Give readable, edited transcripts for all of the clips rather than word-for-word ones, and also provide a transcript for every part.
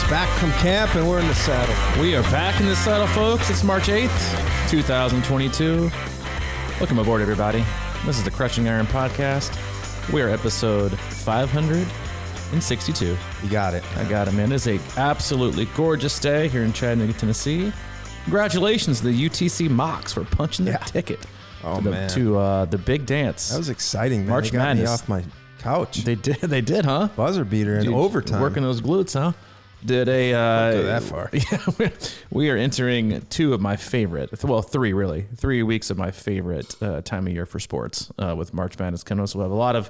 Back from camp and we're in the saddle. We are back in the saddle, folks. It's March 8th, 2022. Welcome aboard, everybody. This is the Crushing Iron Podcast. We are episode 562. You got it. I got it, man. It's a absolutely gorgeous day here in Chattanooga, Tennessee. Congratulations to the UTC Mocs for punching their ticket to the big dance. That was exciting, man. March they got Madness. me off my couch. They did, huh? Buzzer beater in overtime. Working those glutes, huh? Don't go that far. Yeah, we are entering two of my favorite, well, three weeks of my favorite time of year for sports with March Madness coming up. So we'll have a lot of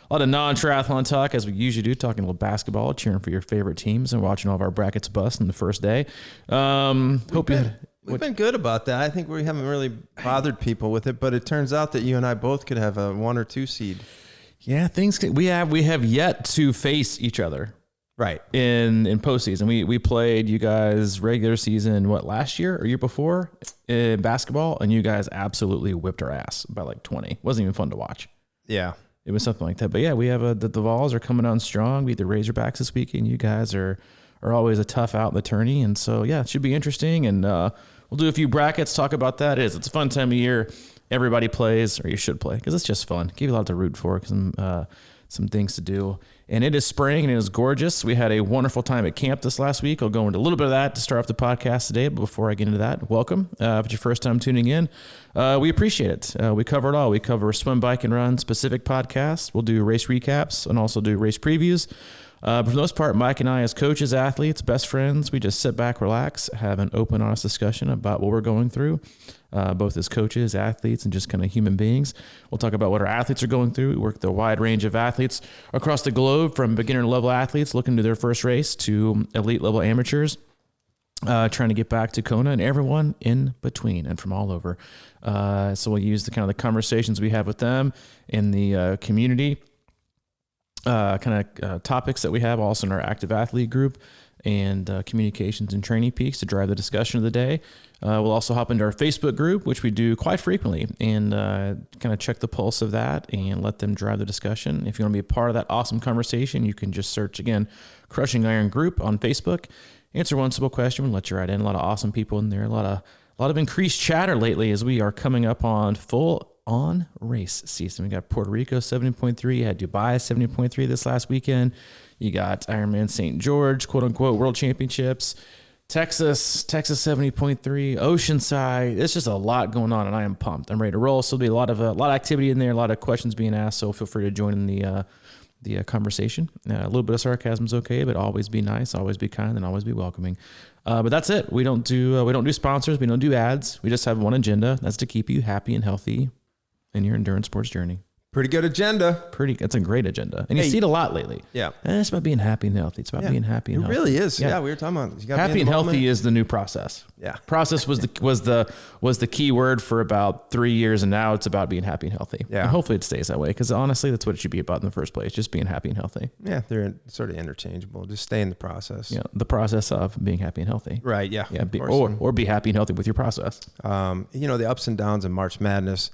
non-triathlon talk, as we usually do, talking a little basketball, cheering for your favorite teams, and watching all of our brackets bust on the first day. We've been good about that. I think we haven't really bothered people with it, but it turns out that you and I both could have a 1 or 2 seed. Yeah, we have yet to face each other. Right. In postseason. We played you guys regular season, last year or year before in basketball, and you guys absolutely whipped our ass by like 20. It wasn't even fun to watch. Yeah. It was something like that. But yeah, we have the Vols are coming on strong. We beat the Razorbacks this weekend. You guys are always a tough out in the tourney. And so, yeah, it should be interesting. And we'll do a few brackets, talk about that. It's a fun time of year. Everybody plays, or you should play, because it's just fun. Give you a lot to root for, some things to do. And it is spring and it is gorgeous. We had a wonderful time at camp this last week. I'll go into a little bit of that to start off the podcast today. But before I get into that, welcome. If it's your first time tuning in, we appreciate it. We cover it all. We cover swim, bike, and run specific podcasts. We'll do race recaps and also do race previews. But for the most part, Mike and I, as coaches, athletes, best friends, we just sit back, relax, have an open, honest discussion about what we're going through, both as coaches, athletes, and just kind of human beings. We'll talk about what our athletes are going through. We work with a wide range of athletes across the globe, from beginner-level athletes looking to their first race to elite-level amateurs, trying to get back to Kona, and everyone in between and from all over. So we'll use the conversations we have with them in the community, topics that we have also in our active athlete group, and communications and training peaks to drive the discussion of the day. We'll also hop into our Facebook group, which we do quite frequently, and check the pulse of that and let them drive the discussion. If you want to be a part of that awesome conversation, you can just search, again, Crushing Iron Group on Facebook. Answer one simple question, we'll let you right in. A lot of awesome people in there, a lot of increased chatter lately as we are coming up on full-on race season. We got Puerto Rico 70.3, you had Dubai 70.3 this last weekend. You got Ironman St. George, quote-unquote, World Championships. Texas 70.3, Oceanside. It's just a lot going on, and I am pumped. I'm ready to roll. So there'll be a lot of activity in there, a lot of questions being asked. So feel free to join in the conversation. A little bit of sarcasm is okay, but always be nice, always be kind, and always be welcoming. But that's it. We don't do sponsors. We don't do ads. We just have one agenda. That's to keep you happy and healthy in your endurance sports journey. Pretty good agenda. That's a great agenda. And you see it a lot lately. Yeah. And it's about being happy and healthy. It's about being happy and healthy. It really is. Yeah, we were talking about happy and healthy is the new process. Yeah. Process was the key word for about 3 years, and now it's about being happy and healthy. Yeah. And hopefully it stays that way, because honestly, that's what it should be about in the first place, just being happy and healthy. Yeah, they're sort of interchangeable. Just stay in the process. Yeah, the process of being happy and healthy. Right, yeah. Yeah, or be happy and healthy with your process. The ups and downs of March Madness.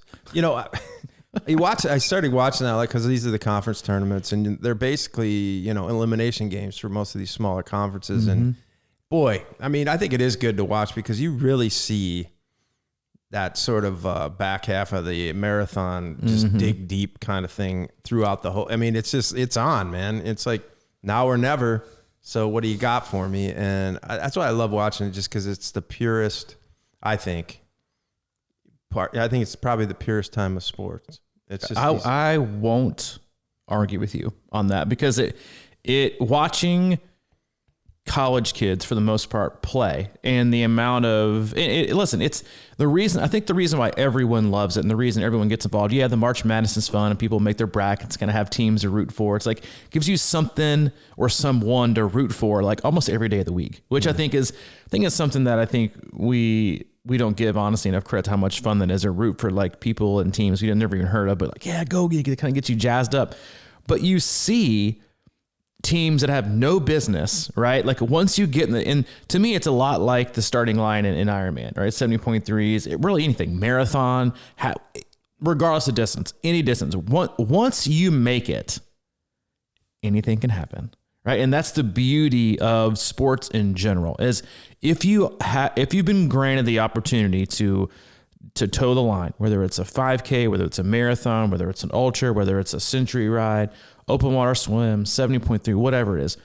I started watching that because these are the conference tournaments, and they're basically, elimination games for most of these smaller conferences. Mm-hmm. And boy, I think it is good to watch, because you really see that sort of back half of the marathon, just dig deep kind of thing throughout the whole. It's on, man. It's like now or never. So what do you got for me? And that's why I love watching it, just because it's the purest, I think. I think it's probably the purest time of sports. It's just I won't argue with you on that, because watching college kids for the most part play, and the amount of it's the reason. I think the reason why everyone loves it, and the reason everyone gets involved. Yeah, the March Madness is fun, and people make their brackets, going to have teams to root for. It's like gives you something or someone to root for, like almost every day of the week, which I think is something that I think we don't give honestly enough credit to how much fun that is, or root for like people and teams we never even heard of, but like, yeah, go get, kind of get you jazzed up. But you see teams that have no business, right? Like once you get and to me, it's a lot like the starting line in Ironman, right? 70.3s, really anything, marathon, regardless of distance, any distance. Once you make it, anything can happen, right? And that's the beauty of sports in general, is if you've been granted the opportunity to toe the line, whether it's a 5K, whether it's a marathon, whether it's an ultra, whether it's a century ride, open water swim, 70.3, whatever it is.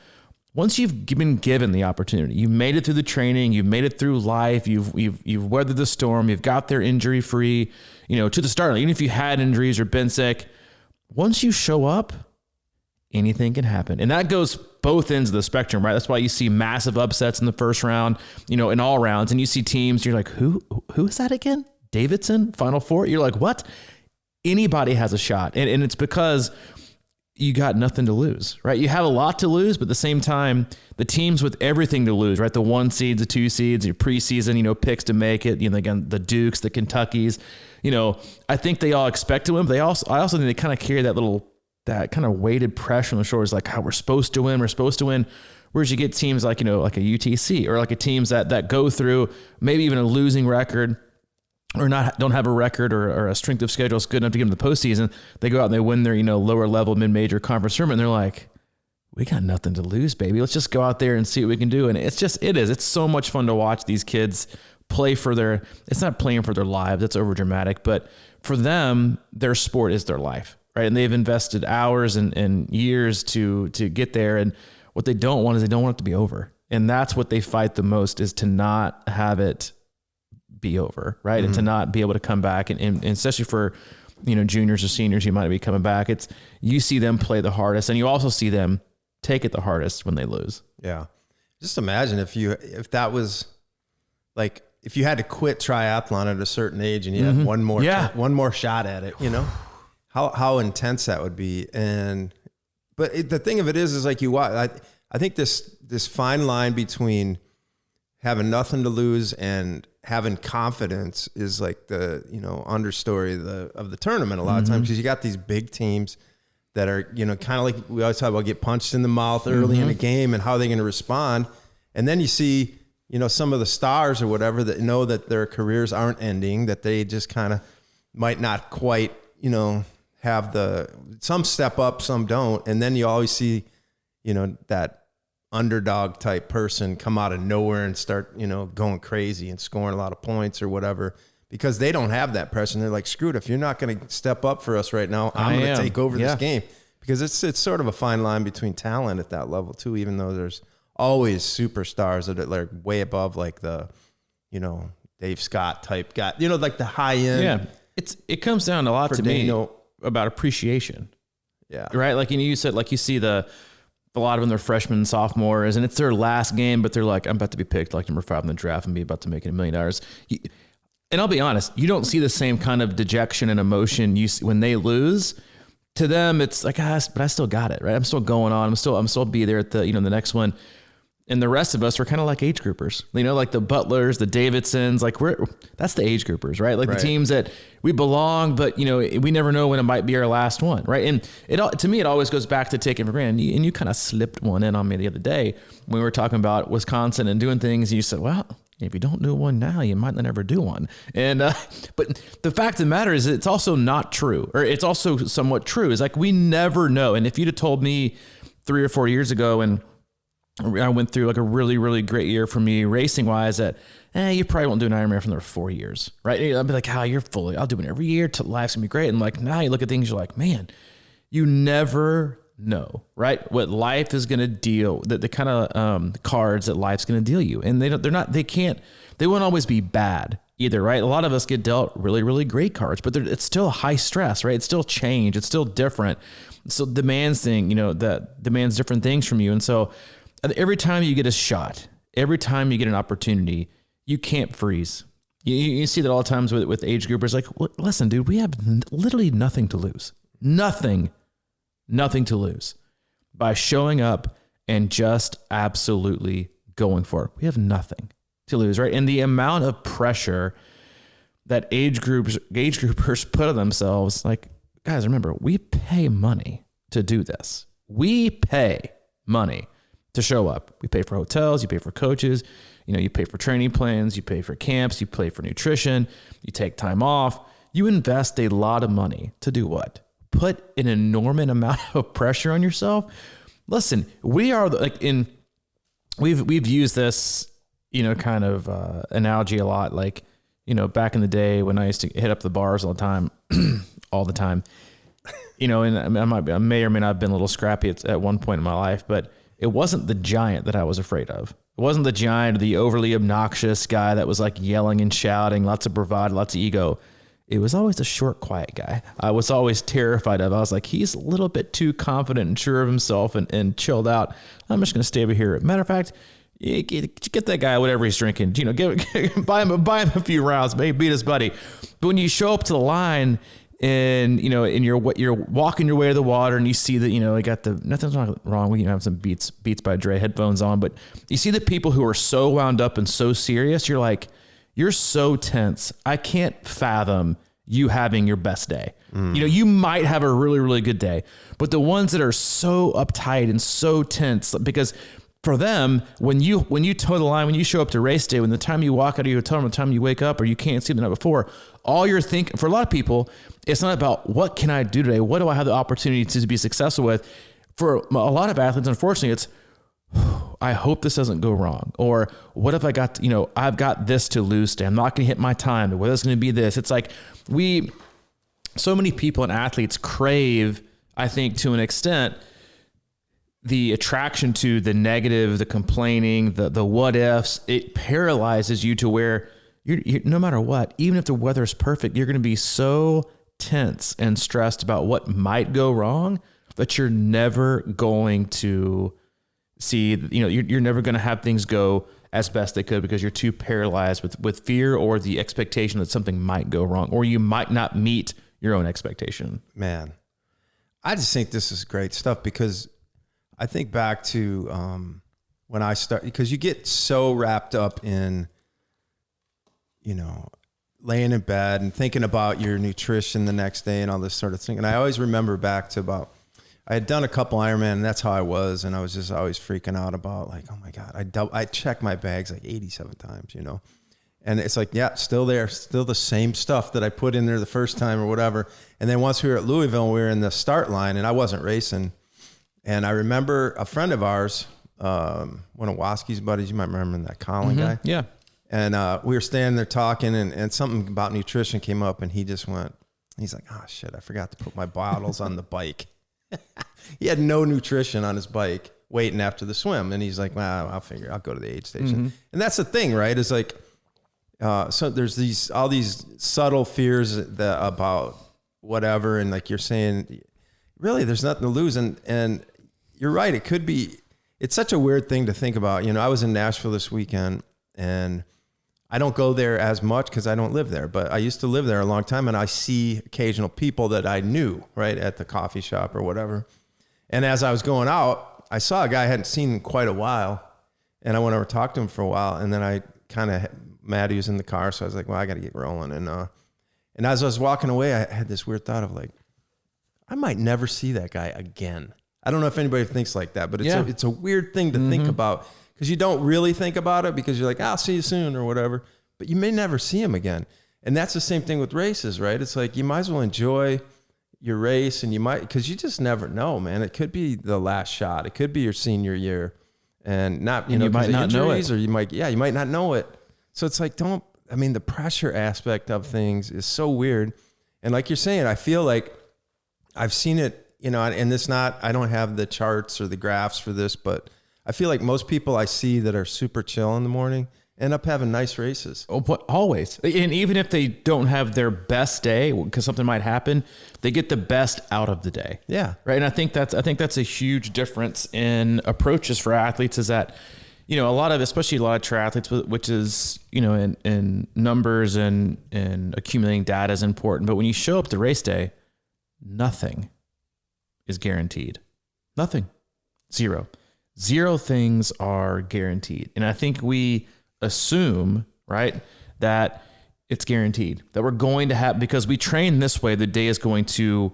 Once you've been given the opportunity, you've made it through the training, you've made it through life, you've weathered the storm, you've got there injury free, to the start, even if you had injuries or been sick, once you show up, anything can happen. And that goes both ends of the spectrum, right? That's why you see massive upsets in the first round, in all rounds. And you see teams, you're like, who is that again? Davidson, Final Four? You're like, what? Anybody has a shot. And it's because you got nothing to lose, right? You have a lot to lose, but at the same time, the teams with everything to lose, right? The 1 seeds, the 2 seeds, your preseason, picks to make it, again, the Dukes, the Kentuckys, I think they all expect to win, but I also think they kind of carry that kind of weighted pressure on the shoulders, like how we're supposed to win. Whereas you get teams like, like a UTC or like a teams that go through maybe even a losing record, or don't have a record or a strength of schedule is good enough to get them to the postseason. They go out and they win their, lower level mid-major conference tournament. And they're like, we got nothing to lose, baby. Let's just go out there and see what we can do. And it's so much fun to watch these kids play it's not playing for their lives. That's over dramatic, but for them, their sport is their life, right? And they've invested hours and years to get there. And what they don't want is they don't want it to be over. And that's what they fight the most, is to not have it be over, right? And to not be able to come back, and especially for juniors or seniors, you might be coming back. You see them play the hardest, and you also see them take it the hardest when they lose. Yeah. Just imagine if that was like, if you had to quit triathlon at a certain age and you had one more shot at it, how intense that would be. But the thing of it is like I think this fine line between having nothing to lose and having confidence is like the, understory of the tournament a lot of times, because you got these big teams that are, kind of like we always talk about, get punched in the mouth early in a game and how they're going to respond. And then you see, some of the stars or whatever that know that their careers aren't ending, that they just kind of might not quite, have some step up, some don't. And then you always see, that underdog type person come out of nowhere and start, going crazy and scoring a lot of points or whatever, because they don't have that pressure. And they're like, screw it. If you're not going to step up for us right now, I'm going to take over this game, because it's sort of a fine line between talent at that level too, even though there's always superstars that are like way above, like the, Dave Scott type guy, like the high end. Yeah. It comes down a lot to me about appreciation. Yeah. Right. Like, you said, like you see a lot of them, they're freshmen and sophomores, and it's their last game, but they're like, I'm about to be picked like number 5 in the draft and be about to make $1 million. And I'll be honest, you don't see the same kind of dejection and emotion you see when they lose. To them, it's like, but I still got it, right? I'm still going on. I'm still be there at the, the next one. And the rest of us, we're kind of like age groupers, like the Butlers, the Davidsons, like that's the age groupers, right? Like the teams that we belong, but we never know when it might be our last one. Right. And to me, it always goes back to taking for granted. And you kind of slipped one in on me the other day when we were talking about Wisconsin and doing things. And you said, well, if you don't do one now, you might not ever do one. And, but the fact of the matter is it's also not true, or it's also somewhat true. It's like, we never know. And if you'd have told me 3 or 4 years ago, and I went through like a really, really great year for me racing wise, that you probably won't do an Ironman for another 4 years, right? I'll be like, I'll do it every year. Life's gonna be great. And like, now you look at things, you're like, man, you never know, right? What life is gonna deal, the kind of cards that life's gonna deal you, and they won't always be bad either, right? A lot of us get dealt really, really great cards, but it's still high stress, right? It's still change. It's still different. It still demands that demands different things from you, and so. Every time you get a shot, every time you get an opportunity, you can't freeze. You see that all the times with age groupers, like, listen, dude, we have literally nothing to lose. Nothing to lose by showing up and just absolutely going for it. We have nothing to lose, right? And the amount of pressure that age groupers put on themselves, like, guys, remember, we pay money to do this. We pay money to show up. We pay for hotels, you pay for coaches, you pay for training plans, you pay for camps, you pay for nutrition, you take time off. You invest a lot of money to do what? Put an enormous amount of pressure on yourself listen, we are like we've used this, kind of analogy a lot. Like, back in the day when I used to hit up the bars all the time, and I may or may not have been a little scrappy at one point in my life, but it wasn't the giant that I was afraid of. It wasn't the giant, the overly obnoxious guy that was like yelling and shouting, lots of bravado, lots of ego. It was always the short, quiet guy I was always terrified of. I was like, he's a little bit too confident and sure of himself and chilled out. I'm just going to stay over here. Matter of fact, get that guy whatever he's drinking. Buy him a few rounds, maybe beat his buddy. But when you show up to the line and you're walking your way to the water and you see that you got nothing's wrong with have some Beats by Dre headphones on, but you see the people who are so wound up and so serious. You're like, you're so tense. I can't fathom you having your best day. You might have a really, really good day, but the ones that are so uptight and so tense, because for them, when you toe the line, when you show up to race day, when the time you walk out of your hotel room, the time you wake up, or you can't sleep the night before, all you're thinking, for a lot of people, it's not about what can I do today? What do I have the opportunity to be successful with? For a lot of athletes, unfortunately, it's, I hope this doesn't go wrong. Or what if I got, I've got this to lose today. I'm not going to hit my time. The weather's going to be this. It's like so many people and athletes crave, I think to an extent, the attraction to the negative, the complaining, the what ifs. It paralyzes you to where you're no matter what, even if the weather is perfect, you're going to be so tense and stressed about what might go wrong that you're never going to see, you're never going to have things go as best they could because you're too paralyzed with fear or the expectation that something might go wrong or you might not meet your own expectation. Man, I just think this is great stuff because I think back to when I started, because you get so wrapped up in, laying in bed and thinking about your nutrition the next day and all this sort of thing. And I always remember back to I had done a couple Ironman and that's how I was. And I was just always freaking out about like, oh my God, I checked my bags like 87 times, and it's like, yeah, still there, still the same stuff that I put in there the first time or whatever. And then once we were at Louisville, we were in the start line and I wasn't racing. And I remember a friend of ours, one of Waski's buddies, you might remember that Colin guy. Yeah. And we were standing there talking and something about nutrition came up and he just he's like, oh shit, I forgot to put my bottles on the bike. He had no nutrition on his bike waiting after the swim. And he's like, well, I'll go to the aid station. Mm-hmm. And that's the thing, right? It's like, so there's all these subtle fears about whatever. And like you're saying, really, there's nothing to lose. And you're right. It's such a weird thing to think about. I was in Nashville this weekend and I don't go there as much because I don't live there, but I used to live there a long time and I see occasional people that I knew, right, at the coffee shop or whatever. And as I was going out, I saw a guy I hadn't seen in quite a while and I went over to talk to him for a while. And then I Maddie was in the car. So I was like, well, I got to get rolling. And as I was walking away, I had this weird thought of like, I might never see that guy again. I don't know if anybody thinks like that, but it's a weird thing to think about because you don't really think about it because you're like, I'll see you soon or whatever, but you may never see him again. And that's the same thing with races, right? It's like, you might as well enjoy your race and because you just never know, man. It could be the last shot. It could be your senior year and you might not know it or you might not know it. So it's like, the pressure aspect of things is so weird. And like you're saying, I feel like I've seen it, and I don't have the charts or the graphs for this, but I feel like most people I see that are super chill in the morning end up having nice races. Oh, but always. And even if they don't have their best day, because something might happen, they get the best out of the day. Yeah. Right. And I think that's a huge difference in approaches for athletes is that, especially a lot of triathletes, which is, in numbers and accumulating data is important. But when you show up to race day, nothing is guaranteed. Nothing. Zero things are guaranteed. And I think we assume, right, that it's guaranteed, that we're going to have, because we train this way, the day is going to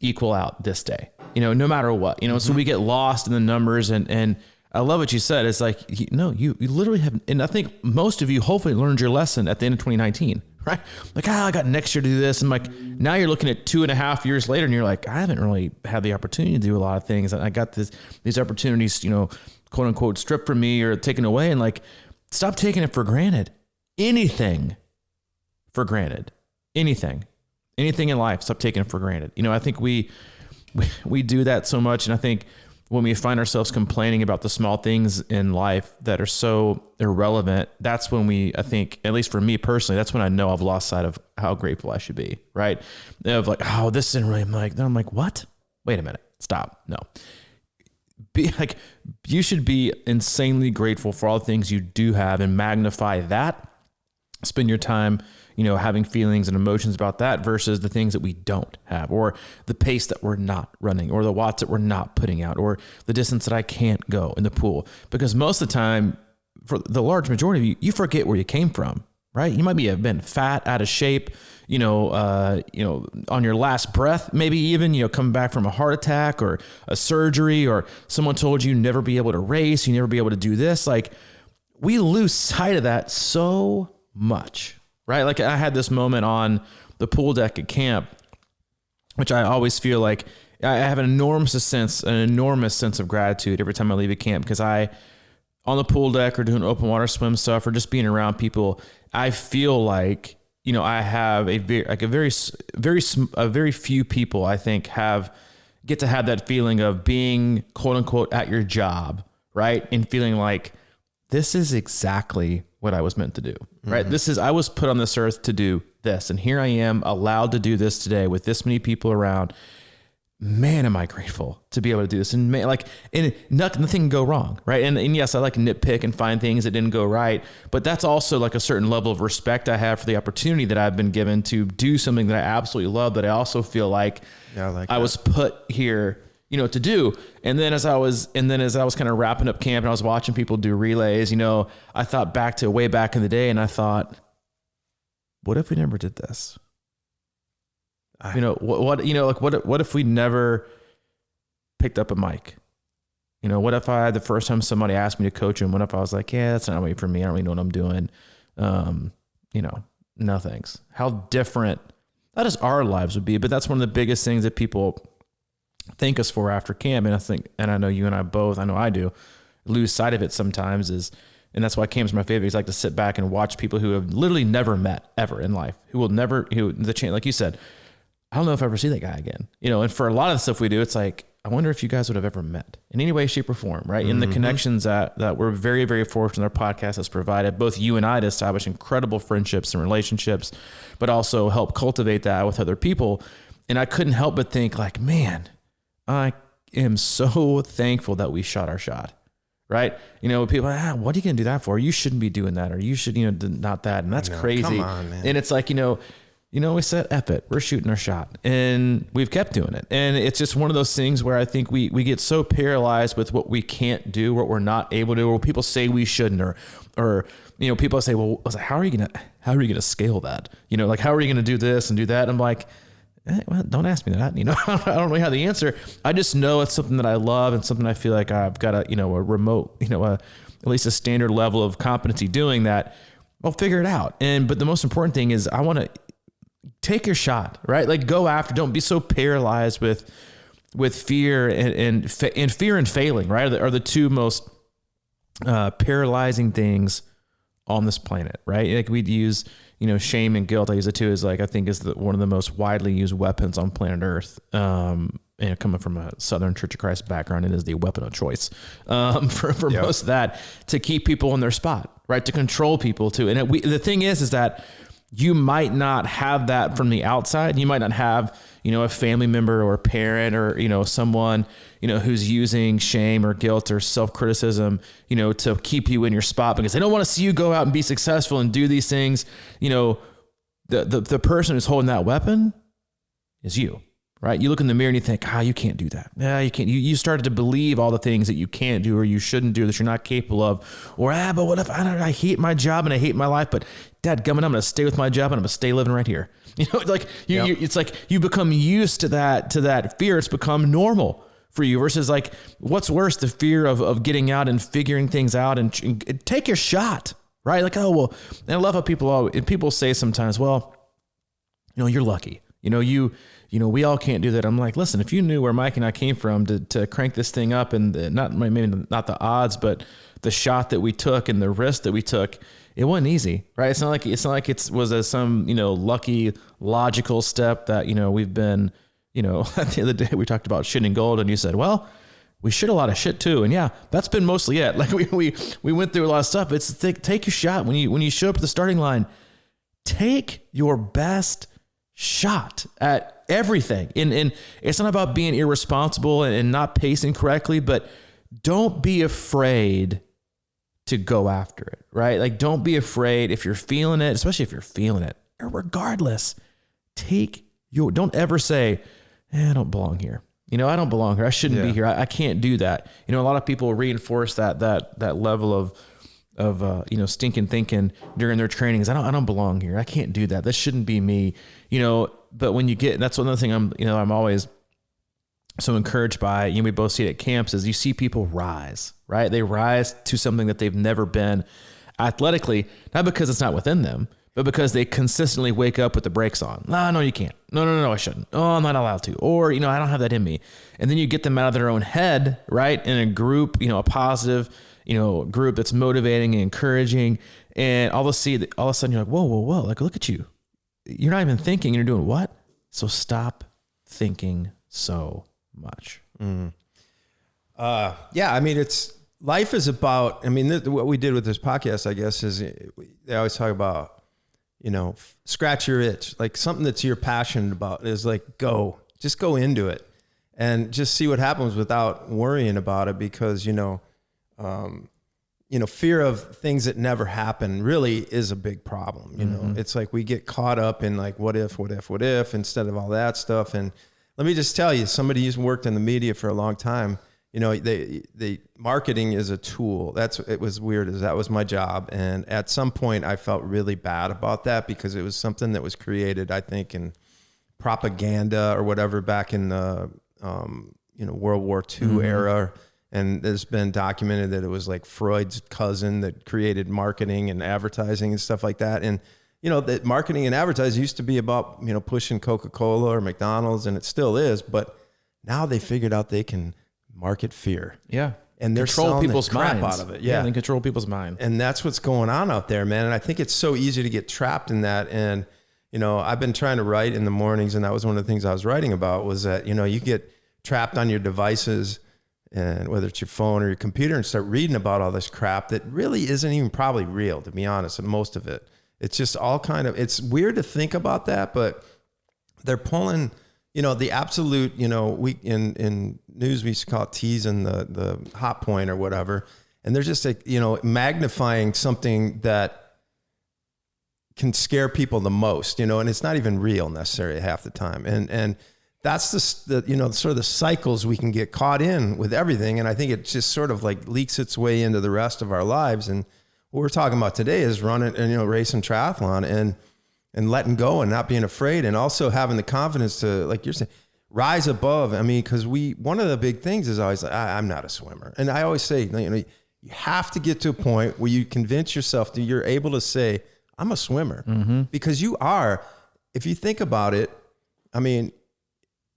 equal out this day, no matter what, so we get lost in the numbers. And I love what you said. It's like, you literally have, and I think most of you hopefully learned your lesson at the end of 2019, right? Like, I got next year to do this. And like, now you're looking at 2.5 years later and you're like, I haven't really had the opportunity to do a lot of things. And I got these opportunities, quote unquote, stripped from me or taken away. And like, stop taking it for granted. Anything for granted. Anything in life, stop taking it for granted. I think we do that so much. And I think when we find ourselves complaining about the small things in life that are so irrelevant, that's when I think, at least for me personally, that's when I know I've lost sight of how grateful I should be, right? Of like, oh, this isn't really, then I'm like, what? Wait a minute, stop. No. You should be insanely grateful for all the things you do have and magnify that. Spend your time, having feelings and emotions about that versus the things that we don't have, or the pace that we're not running, or the watts that we're not putting out, or the distance that I can't go in the pool. Because most of the time, for the large majority of you forget where you came from, right? You might have been fat, out of shape, on your last breath, maybe even, coming back from a heart attack or a surgery, or someone told you never be able to race, you never be able to do this. Like, we lose sight of that so much. Right? Like, I had this moment on the pool deck at camp, which I always feel like I have an enormous sense of gratitude every time I leave a camp, because on the pool deck or doing open water swim stuff or just being around people, I feel like, I have a very few people I think get to have that feeling of being quote unquote at your job, right? And feeling like this is exactly what I was meant to do, right? Mm-hmm. I was put on this earth to do this. And here I am allowed to do this today with this many people around. Man, am I grateful to be able to do this. And man, nothing can go wrong, right? And yes, I like nitpick and find things that didn't go right, but that's also like a certain level of respect I have for the opportunity that I've been given to do something that I absolutely love, that I also feel like I was put here to do. And then as I was kind of wrapping up camp and I was watching people do relays, I thought back to way back in the day and I thought, what if we never did this? What if we never picked up a mic? What if the first time somebody asked me to coach them, what if I was like, yeah, that's not really for me. I don't really know what I'm doing. No thanks. How different that is our lives would be. But that's one of the biggest things that people thank us for after camp. And I know you and I both, I know I do, lose sight of it sometimes and that's why camp's my favorite. Is like to sit back and watch people who have literally never met ever in life, like you said, I don't know if I ever see that guy again, and for a lot of the stuff we do, it's like, I wonder if you guys would have ever met in any way, shape or form, right? In the connections that we're very, very fortunate our podcast has provided, both you and I, to establish incredible friendships and relationships, but also help cultivate that with other people. And I couldn't help but think like, man, I am so thankful that we shot our shot, right? People are, what are you going to do that for? You shouldn't be doing that, or you should, not that. And that's crazy. Come on, man. And it's like, we said, F it, we're shooting our shot, and we've kept doing it. And it's just one of those things where I think we get so paralyzed with what we can't do, what we're not able to do, or people say we shouldn't, or people say, well, how are you going to scale that? Like, how are you going to do this and do that? And I'm like, well, don't ask me that. I don't really have the answer. I just know it's something that I love and something I feel like I've got a remote, at least a standard level of competency doing that. I'll figure it out. But the most important thing is I want to take your shot, right? Like, go after, don't be so paralyzed with fear and fear and failing, right? Are the two most paralyzing things on this planet, right? Like, we'd use, shame and guilt. I use it too as I think is one of the most widely used weapons on planet Earth. Coming from a Southern Church of Christ background, it is the weapon of choice for most of that, to keep people in their spot, right? To control people too. And the thing is that you might not have that from the outside. You might not have, a family member or a parent or, someone, who's using shame or guilt or self-criticism, to keep you in your spot because they don't want to see you go out and be successful and do these things. The person who's holding that weapon is you, right? You look in the mirror and you think, you can't do that. Yeah, you can't. You started to believe all the things that you can't do or you shouldn't do, that you're not capable of. Or, but what if I hate my job and I hate my life, but dadgummit, I'm going to stay with my job and I'm going to stay living right here. It's like you become used to that fear. It's become normal for you versus like, what's worse, the fear of getting out and figuring things out and take your shot, right? Like, oh, well, and I love how people say sometimes, well, you're lucky. We all can't do that. I'm like, listen, if you knew where Mike and I came from to crank this thing up, and maybe not the odds, but the shot that we took and the risk that we took, it wasn't easy, right? It's not like it was some, lucky logical step that, we've been, the other day we talked about shitting gold, and you said, well, we shit a lot of shit too. And yeah, that's been mostly it. Like we went through a lot of stuff. It's take your shot when you show up at the starting line, take your best shot at everything. And it's not about being irresponsible and not pacing correctly, but don't be afraid to go after it, right? Like, don't be afraid if you're feeling it, especially if you're feeling it, or regardless, don't ever say, I don't belong here. I don't belong here. I shouldn't be here. I can't do that. A lot of people reinforce that level of stinking thinking during their trainings. I don't belong here. I can't do that. This shouldn't be me. But when you that's another thing I'm always so encouraged by, we both see it at camps, is you see people rise, right? They rise to something that they've never been athletically, not because it's not within them, but because they consistently wake up with the brakes on. No, you can't. No, I shouldn't. Oh, I'm not allowed to. Or, I don't have that in me. And then you get them out of their own head, right? In a group, a positive, group that's motivating and encouraging. And all of a sudden you're like, whoa, like, look at you. You're not even thinking, you're doing what? So stop thinking so much. Life is about, what we did with this podcast, I guess, is they always talk about, scratch your itch, like something that you're passionate about is like, just go into it and just see what happens without worrying about it. Because, fear of things that never happen really is a big problem. It's like we get caught up in like, what if, instead of all that stuff. And let me just tell you, somebody who's worked in the media for a long time, they marketing is a tool. It was weird as that was my job. And at some point I felt really bad about that because it was something that was created, I think, in propaganda or whatever back in the, World War II era. And there's been documented that it was like Freud's cousin that created marketing and advertising and stuff like that. And, that marketing and advertising used to be about, pushing Coca-Cola or McDonald's, and it still is, but now they figured out they can market fear. Yeah. And they're control selling people's the crap minds out of it. Yeah. They control people's mind. And that's what's going on out there, man. And I think it's so easy to get trapped in that. And, I've been trying to write in the mornings, and that was one of the things I was writing about was that, you get trapped on your devices, and whether it's your phone or your computer, and start reading about all this crap that really isn't even probably real, to be honest, and most of it. It's just all it's weird to think about that, but they're pulling, the absolute, we in news, we used to call it teasing the hot point or whatever. And they're just like, magnifying something that can scare people the most, and it's not even real necessarily half the time. And that's the sort of the cycles we can get caught in with everything. And I think it just sort of like leaks its way into the rest of our lives. And what we're talking about today is running and, racing triathlon and letting go and not being afraid, and also having the confidence to, like you're saying, rise above. Because one of the big things is always like, I'm not a swimmer. And I always say, you have to get to a point where you convince yourself that you're able to say, I'm a swimmer. Because you are, if you think about it,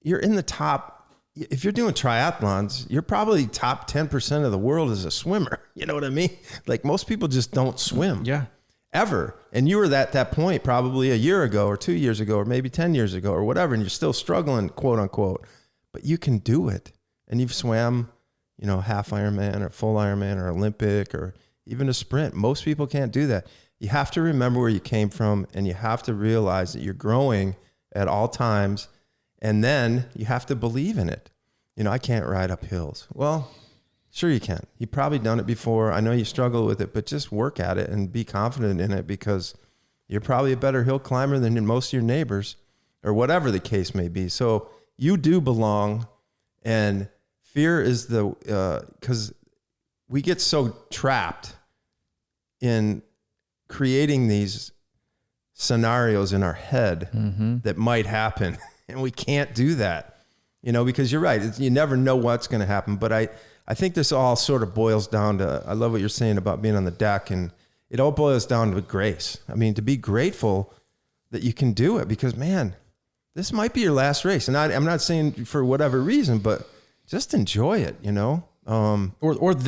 you're in the top. If you're doing triathlons, you're probably top 10% of the world as a swimmer. You know what I mean? Like, most people just don't swim. Yeah. Ever. And you were at that point probably a year ago or 2 years ago, or maybe 10 years ago or whatever. And you're still struggling, quote unquote, but you can do it. And you've swam, half Ironman or full Ironman or Olympic or even a sprint. Most people can't do that. You have to remember where you came from, and you have to realize that you're growing at all times. And then you have to believe in it. I can't ride up hills. Well, sure you can. You've probably done it before. I know you struggle with it, but just work at it and be confident in it, because you're probably a better hill climber than most of your neighbors, or whatever the case may be. So you do belong, and fear is because we get so trapped in creating these scenarios in our head that might happen. And we can't do that, because you're right. You never know what's going to happen. But I think this all sort of boils down to, I love what you're saying about being on the deck and it all boils down to grace. I mean, to be grateful that you can do it, because man, this might be your last race. And I'm not saying for whatever reason, but just enjoy it, you know? Or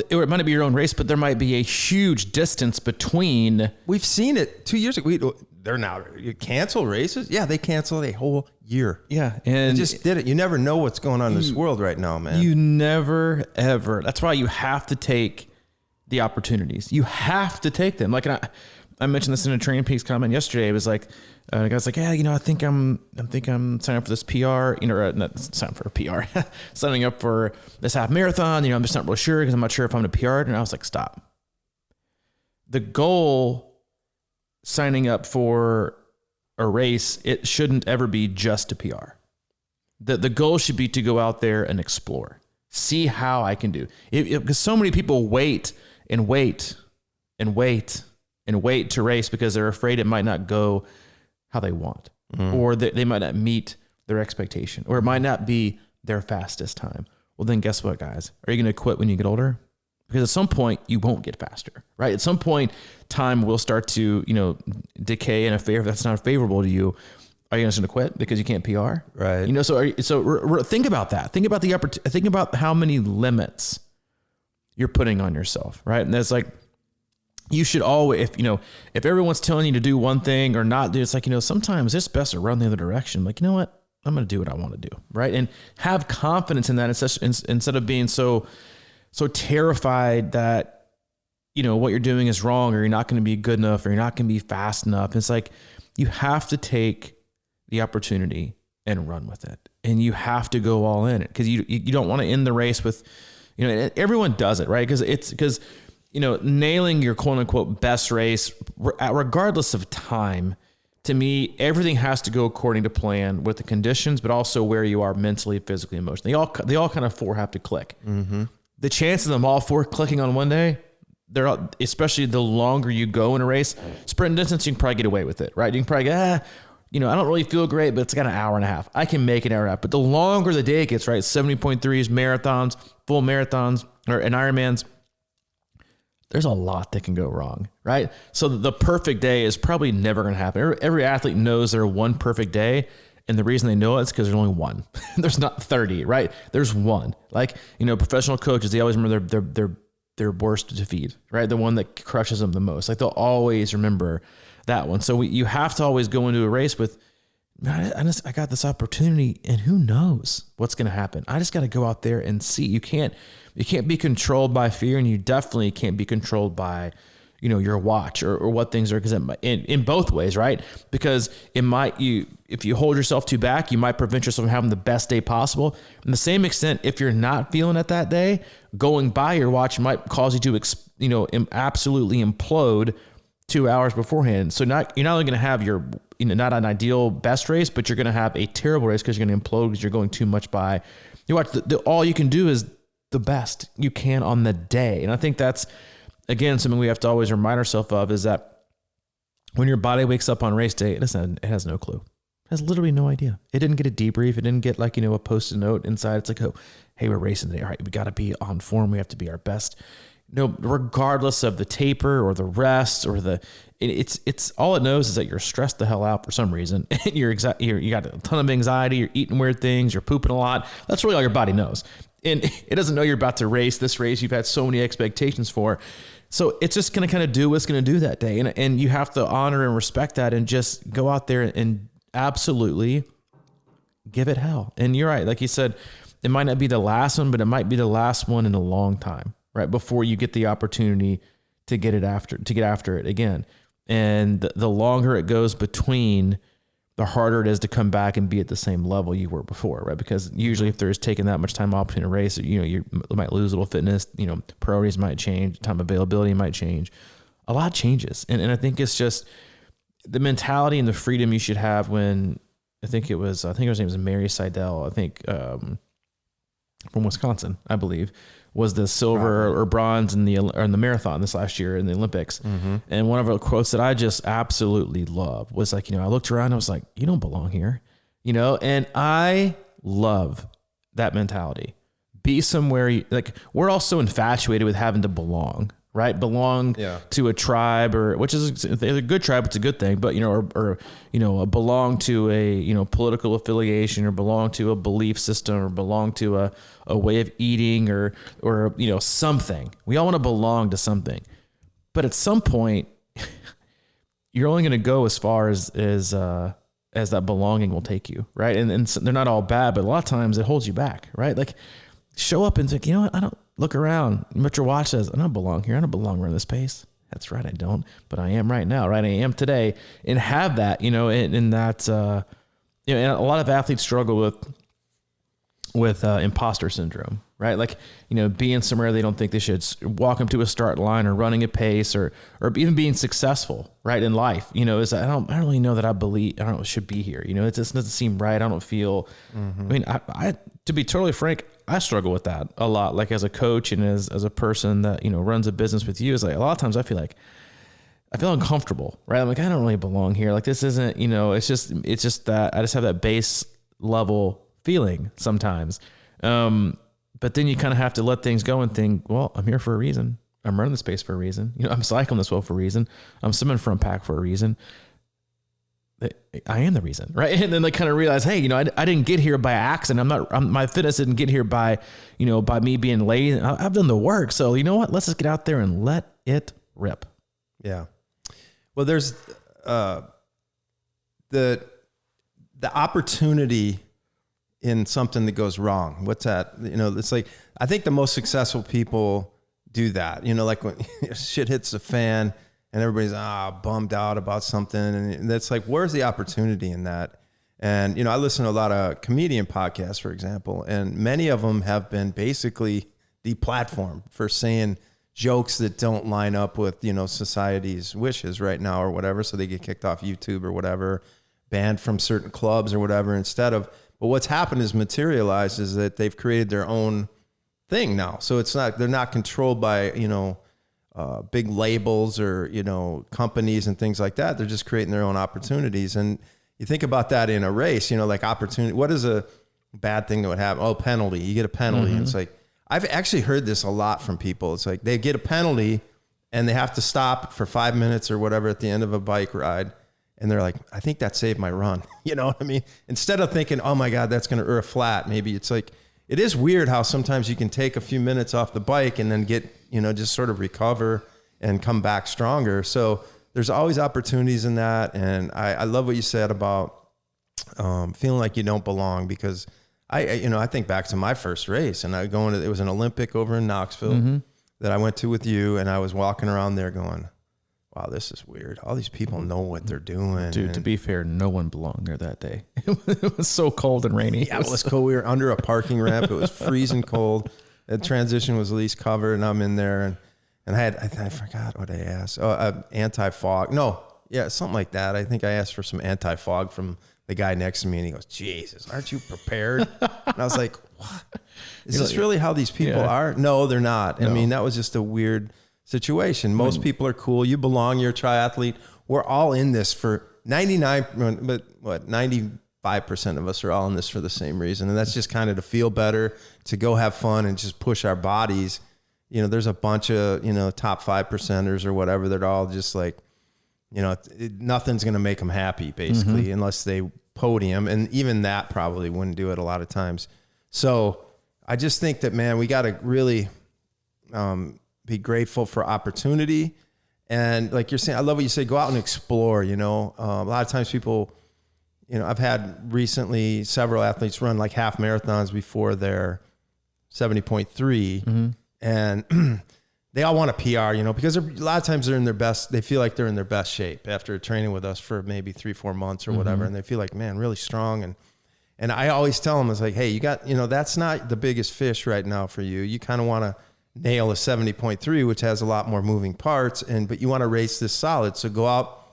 it might not be your own race, but there might be a huge distance between. We've seen it 2 years ago. They're now, you cancel races. Yeah, they canceled a whole year. Yeah. And they just did it. You never know what's going on in this world right now, man. You never, ever. That's why you have to take the opportunities. You have to take them. Like, I mentioned this in a Training Peaks comment yesterday. It was like, the guy's like, yeah, you know, I think I'm signing up for this PR, you know, not signing for a PR, signing up for this half marathon. You know, I'm just not really sure because I'm not sure if I'm going to PR. And I was like, stop. The goal signing up for a race, it shouldn't ever be just a PR. The goal should be to go out there and explore, see how I can do it, because so many people wait and wait and wait and wait to race because they're afraid it might not go how they want, or they might not meet their expectation, or it might not be their fastest time. Well, then guess what, guys? Are you going to quit when you get older? Because at some point you won't get faster, right? At some point, time will start to, you know, decay in a favor that's not favorable to you. Are you just going to quit because you can't PR? Right. You know, so think about that. Think about think about how many limits you're putting on yourself, right? And that's like, you should always, if everyone's telling you to do one thing or not do, it's like, sometimes it's best to run the other direction. Like, you know what? I'm going to do what I want to do. Right. And have confidence in that instead of being so terrified that, what you're doing is wrong, or you're not going to be good enough, or you're not going to be fast enough. It's like, you have to take the opportunity and run with it. And you have to go all in it, because you don't want to end the race with, everyone does it, right? Because nailing your quote unquote best race, regardless of time, to me, everything has to go according to plan with the conditions, but also where you are mentally, physically, emotionally. They all kind of four have to click. Mm-hmm. The chance of them all four clicking on one day, especially the longer you go in a race, sprint distance, you can probably get away with it, right? You can probably go, I don't really feel great, but it's got an hour and a half. I can make an hour and a half. But the longer the day gets, right, 70.3s, marathons, full marathons, and Ironmans, there's a lot that can go wrong, right? So the perfect day is probably never going to happen. Every athlete knows their one perfect day, and the reason they know it is because there's only one. There's not 30, right? There's one. Like, professional coaches, they always remember their worst defeat, right? The one that crushes them the most. Like, they'll always remember that one. So you have to always go into a race with, I got this opportunity, and who knows what's going to happen. I just got to go out there and see. You can't be controlled by fear, and you definitely can't be controlled by, your watch or what things are, because in both ways, right? Because if you hold yourself too back, you might prevent yourself from having the best day possible. In the same extent, if you're not feeling it that day, going by your watch might cause you to, absolutely implode 2 hours beforehand. So you're not only going to have your, not an ideal best race, but you're going to have a terrible race because you're going to implode because you're going too much by your watch. All you can do is the best you can on the day. And I think that's, again, something we have to always remind ourselves of, is that when your body wakes up on race day, it has no clue. It has literally no idea. It didn't get a debrief. It didn't get a Post-it note inside. It's like, oh, hey, we're racing today. All right, we got to be on form. We have to be our best. Regardless of the taper or the rest or it's all it knows is that you're stressed the hell out for some reason. You got a ton of anxiety. You're eating weird things. You're pooping a lot. That's really all your body knows. And it doesn't know you're about to race this race you've had so many expectations for. So it's just going to kind of do what's going to do that day. And you have to honor and respect that and just go out there and absolutely give it hell. And you're right. Like you said, it might not be the last one, but it might be the last one in a long time, right? Before you get the opportunity to get after it again. And the longer it goes between, the harder it is to come back and be at the same level you were before, right? Because usually if there's taking that much time off in a race, you might lose a little fitness, priorities might change, time availability might change. A lot changes. And I think it's just the mentality and the freedom you should have when, I think her name was Mary Seidel, from Wisconsin, I believe, was the silver or bronze in the marathon this last year in the Olympics. Mm-hmm. And one of her quotes that I just absolutely love was like, I looked around and I was like, you don't belong here, and I love that mentality. Be somewhere, we're all so infatuated with having to belong, right? Belong to a tribe, or which is a good tribe. It's a good thing, but belong to a political affiliation, or belong to a belief system, or belong to a way of eating, or something. We all want to belong to something, but at some point, you're only going to go as far as that belonging will take you, right? And they're not all bad, but a lot of times it holds you back, right? Like, show up and think, you know what? I don't look around. What your watch says, I don't belong here. I don't belong running this pace. That's right. I don't, but I am right now, right? I am today, and have that, and that, and a lot of athletes struggle with imposter syndrome, right? Like, being somewhere they don't think they should, walk them to a start line, or running a pace, or even being successful, right, in life. Is I don't really know that I should be here. It just doesn't seem right. I don't feel. I mean, I to be totally frank, I struggle with that a lot. Like, as a coach and as a person that runs a business with you, is like a lot of times I feel uncomfortable, right? I'm like, I don't really belong here. Like, this isn't. It's just that I just have that base level feeling sometimes. But then you kind of have to let things go and think, well, I'm here for a reason. I'm running the space for a reason. I'm cycling this well for a reason. I'm swimming front pack for a reason. I am the reason, right? And then they kind of realize, hey, I didn't get here by accident. My fitness didn't get here by me being lazy. I've done the work. So you know what? Let's just get out there and let it rip. Yeah. Well, there's the opportunity in something that goes wrong. What's that? It's like, I think the most successful people do that. Like when shit hits the fan and everybody's bummed out about something, and it's like, where's the opportunity in that? And I listen to a lot of comedian podcasts, for example, and many of them have been basically deplatformed for saying jokes that don't line up with society's wishes right now or whatever, so they get kicked off YouTube or whatever, banned from certain clubs or whatever. But what's happened is materialized is that they've created their own thing now. So they're not controlled by, big labels or, companies and things like that. They're just creating their own opportunities. And you think about that in a race, like opportunity. What is a bad thing that would happen? Oh, penalty. You get a penalty. And it's like, I've actually heard this a lot from people. It's like they get a penalty and they have to stop for 5 minutes or whatever at the end of a bike ride. And they're like, I think that saved my run. You know what I mean? Instead of thinking, oh my God, that's going to flat. Maybe it's like, it is weird how sometimes you can take a few minutes off the bike and then get, just sort of recover and come back stronger. So there's always opportunities in that. And I love what you said about feeling like you don't belong, because I think back to my first race, and it was an Olympic over in Knoxville that I went to with you, and I was walking around there going, wow, this is weird. All these people know what they're doing. Dude, to be fair, no one belonged there that day. It was so cold and rainy. Yeah, it was cold. We were under a parking ramp. It was freezing cold. The transition was at least covered, and I'm in there, and I forgot what I asked. Oh, anti-fog. No, yeah, something like that. I think I asked for some anti-fog from the guy next to me, and he goes, Jesus, aren't you prepared? And I was like, what? Is this really how these people are? No, they're not. No. I mean, that was just a weird situation. Most people are cool. You belong. You're a triathlete. We're all in this for 95% of us are all in this for the same reason. And that's just kind of to feel better, to go have fun and just push our bodies. There's a bunch of, top 5%ers or whatever. They're all just like, nothing's going to make them happy basically, unless they podium. And even that probably wouldn't do it a lot of times. So I just think that, man, we got to really, be grateful for opportunity. And like you're saying, I love what you say, go out and explore, a lot of times people, I've had recently several athletes run like half marathons before their 70.3 and they all want a PR, because a lot of times they're in their best, they feel like they're in their best shape after training with us for maybe 3-4 months or whatever. And they feel like, man, really strong. And I always tell them, it's like, hey, you got, that's not the biggest fish right now for you. You kind of want to nail a 70.3, which has a lot more moving parts, but you want to race this solid. So go out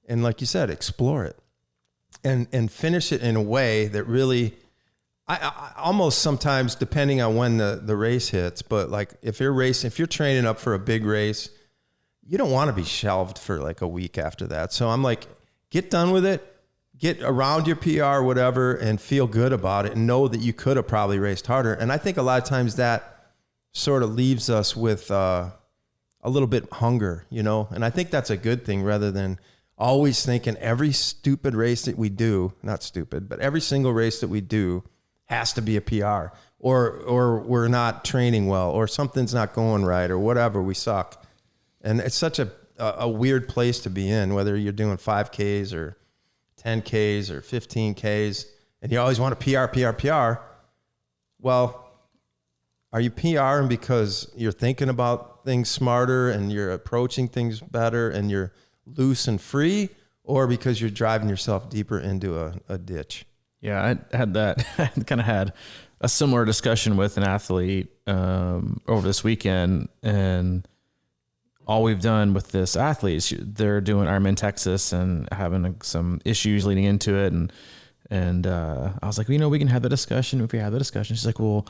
and, like you said, explore it and finish it in a way that really, I almost sometimes, depending on when the race hits, but like if you're training up for a big race, you don't want to be shelved for like a week after that. So I'm like, get done with it, get around your PR or whatever, and feel good about it and know that you could have probably raced harder. And I think a lot of times that sort of leaves us with a a little bit hunger, you know? And I think that's a good thing rather than always thinking every stupid race that we do, not stupid, but every single race that we do has to be a PR or we're not training well or something's not going right or whatever, we suck. And it's such a weird place to be in, whether you're doing 5Ks or 10Ks or 15Ks, and you always want to PR. Well, are you PRing because you're thinking about things smarter and you're approaching things better and you're loose and free, or because you're driving yourself deeper into a ditch? Yeah, I had that. I kind of had a similar discussion with an athlete over this weekend, and all we've done with this athlete is they're doing Ironman Texas and having some issues leading into it, and I was like, well, you know, we can have the discussion if we have the discussion. She's like, well,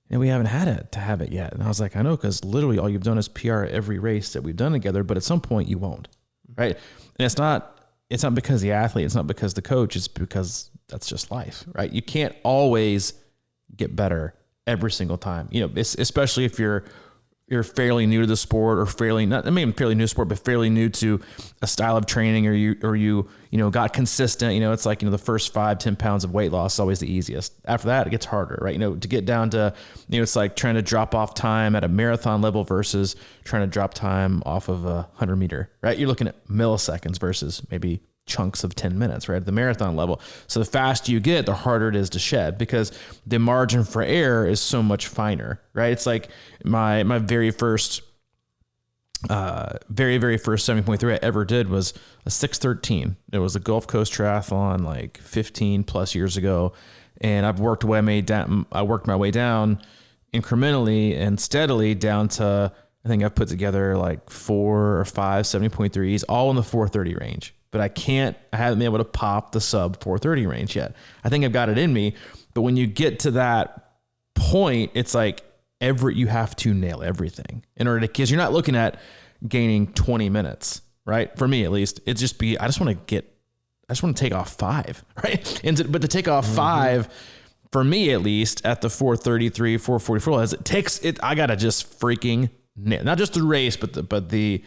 and we haven't had it to have it yet. And I was like, I know, because literally all you've done is PR every race that we've done together, but at some point you won't, right? And it's not because the athlete, it's not because the coach, it's because that's just life, right? You can't always get better every single time, you know, especially if you're fairly new to the sport or fairly new to sport, but fairly new to a style of training, or you got consistent, you know, it's like, you know, the first 5-10 pounds of weight loss is always the easiest. After that, it gets harder, right? You know, to get down to, you know, it's like trying to drop off time at a marathon level versus trying to drop time off of a 100 meter, right? You're looking at milliseconds versus maybe chunks of 10 minutes, right? At the marathon level. So the faster you get, the harder it is to shed, because the margin for error is so much finer, right? It's like my very first 70.3 I ever did was a 6:13. It was a Gulf Coast Triathlon like 15 plus years ago. And I've worked my way down incrementally and steadily down to, I think I've put together like 4 or 5 70.3s, all in the 4:30 range. But I haven't been able to pop the sub 4:30 range yet. I think I've got it in me, but when you get to that point, it's like you have to nail everything in order to, because you're not looking at gaining 20 minutes, right? For me, at least, I just want to take off 5, right? But to take off 5, for me, at least at the 4:33, 4:44, as it takes it, I got to just freaking not just the race, but the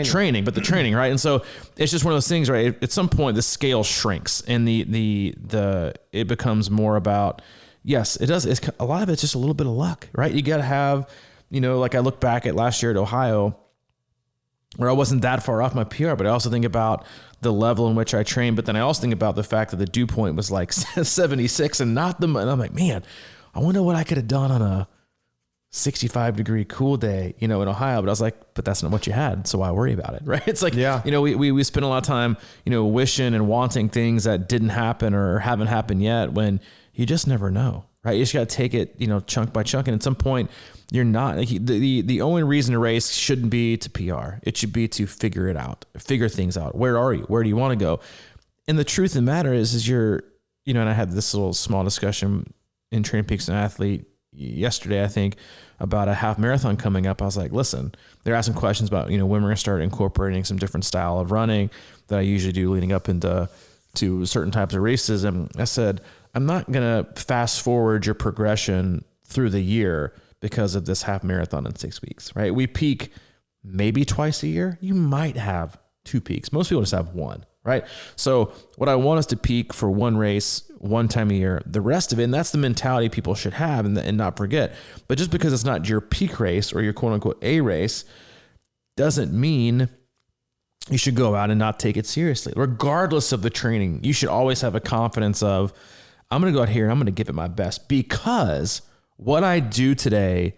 training, right? And so it's just one of those things, right? At some point, the scale shrinks, and it becomes more about, yes, it does. It's a lot of it's just a little bit of luck, right? You got to have, you know, like I look back at last year at Ohio, where I wasn't that far off my PR, but I also think about the level in which I trained. But then I also think about the fact that the dew point was like 76 and not and I'm like, man, I wonder what I could have done on a 65-degree cool day, you know, in Ohio. But I was like, but that's not what you had, so why worry about it, right? It's like, yeah, you know, we spend a lot of time, you know, wishing and wanting things that didn't happen or haven't happened yet, when you just never know, right? You just got to take it, you know, chunk by chunk. And at some point, you're not, like, the only reason to race shouldn't be to PR. It should be to figure things out. Where are you? Where do you want to go? And the truth of the matter is you're, you know, and I had this little small discussion in Training Peaks and Athlete yesterday, I think, about a half marathon coming up. I was like, listen, they're asking questions about, you know, when we're going to start incorporating some different style of running that I usually do leading up into certain types of races. And I said, I'm not going to fast forward your progression through the year because of this half marathon in 6 weeks, right? We peak maybe twice a year. You might have 2 peaks. Most people just have 1. Right. So what I want is to peak for 1 race, 1 time a year, the rest of it. And that's the mentality people should have and not forget. But just because it's not your peak race or your quote unquote A race doesn't mean you should go out and not take it seriously. Regardless of the training, you should always have a confidence of, I'm going to go out here and I'm going to give it my best, because what I do today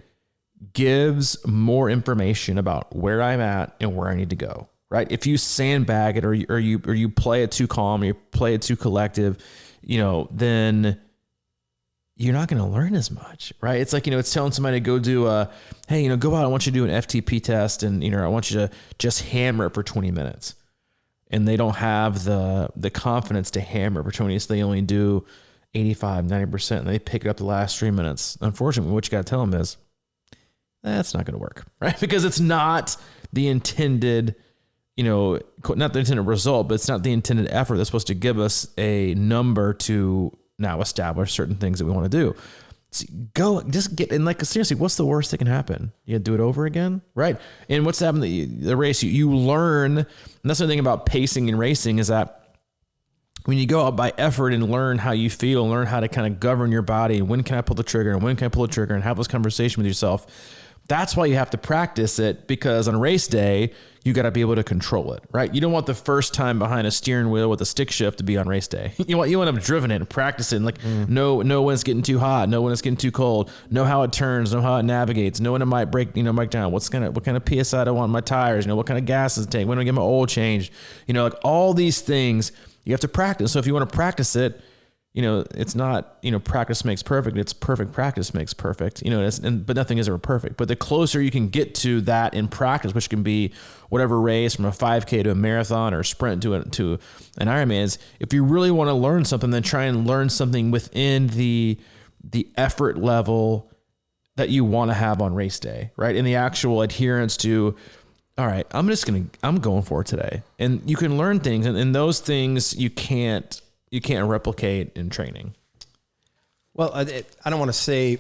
gives more information about where I'm at and where I need to go. Right? If you sandbag it or you play it too calm, or you play it too collective, you know, then you're not going to learn as much, right? It's like, you know, it's telling somebody to go do hey, you know, go out, I want you to do an FTP test, and, you know, I want you to just hammer it for 20 minutes. And they don't have the confidence to hammer it for 20 minutes. They only do 85, 90%, and they pick up the last 3 minutes. Unfortunately, what you got to tell them is, that's not going to work, right? Because it's not the intended, you know, not the intended result, but it's not the intended effort that's supposed to give us a number to now establish certain things that we want to do. Go just get in. Like, seriously, what's the worst that can happen? You do it over again, right? And what's happened? The race, you learn. And that's the thing about pacing and racing is that when you go out by effort and learn how you feel, learn how to kind of govern your body, and when can I pull the trigger, and when can I pull the trigger, and have this conversation with yourself. That's why you have to practice it, because on race day, you got to be able to control it, right? You don't want the first time behind a steering wheel with a stick shift to be on race day. You want to have driven it and practicing, like know when it's getting too hot, know when it's getting too cold, know how it turns, know how it navigates, know when it might break, break down. What kind of PSI I want in my tires, what kind of gas does it take, when do I get my oil changed, like all these things you have to practice. So if you want to practice it, it's not, practice makes perfect. It's perfect practice makes perfect, but nothing is ever perfect. But the closer you can get to that in practice, which can be whatever race from a 5K to a marathon or sprint to an Ironman, is if you really want to learn something, then try and learn something within the effort level that you want to have on race day, right? And the actual adherence to, all right, I'm going for it today. And you can learn things, and those things you can't replicate in training. Well, I don't want to say,